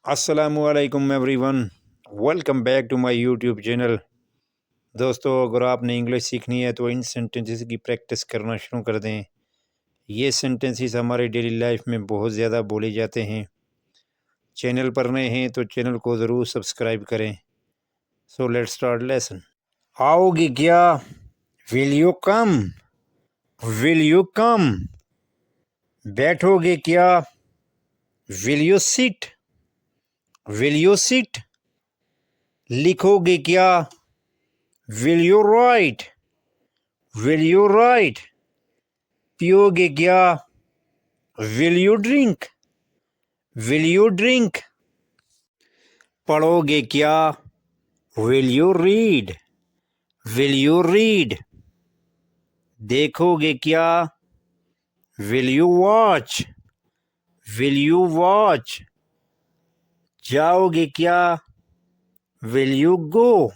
अस्सलामुअलैकुम everyone, welcome back to my YouTube channel. दोस्तों, अगर आपने इंग्लिश सीखनी है तो इन सेंटेंसेस की प्रैक्टिस करना शुरू कर दें। ये सेंटेंसेस हमारे डेली लाइफ में बहुत ज़्यादा बोले जाते हैं। चैनल पर नए हैं तो चैनल को ज़रूर सब्सक्राइब करें। So let's start lesson. आओगे क्या? Will you come? Will you come? बैठोगे क्या? Will you sit? Will you sit? लिखोगे क्या? Will you right? Will you right? पियोगे क्या? Will you drink? Will you drink? पढ़ोगे क्या? Will you read? Will you read? देखोगे क्या? Will you watch? Will you watch? जाओगे क्या? Will you go?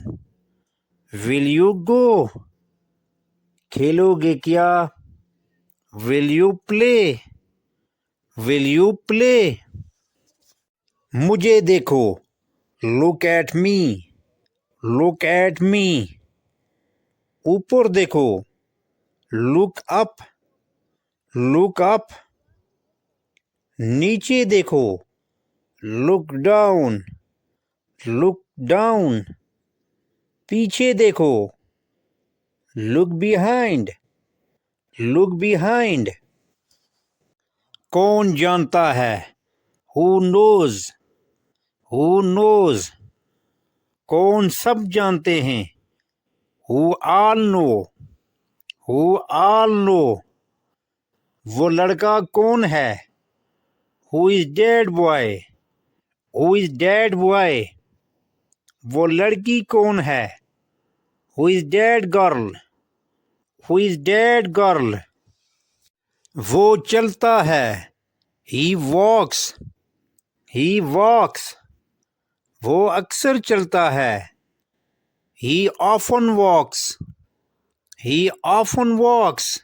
Will you go? खेलोगे क्या? Will you play? Will you play? मुझे देखो, look at me? Look at me? ऊपर देखो, लुक अप? Look up? नीचे देखो, लुक डाउन? Look down? पीछे देखो, लुक बिहाइंड? Look behind? कौन जानता है? Who knows? Who knows? कौन सब जानते हैं? Who all know? Who all know? वो लड़का कौन है? Who is that boy? Who is that boy? वो लड़की कौन है? Who is that girl? Who is that girl? वो चलता है। ही वॉक्स? ही वॉक्स? वो अक्सर चलता है। He often walks? He often walks?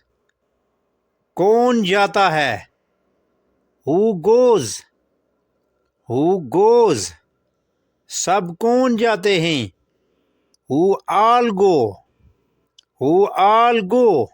कौन जाता है? Who goes? Who goes? सब कौन जाते हैं? Who all go? Who all go?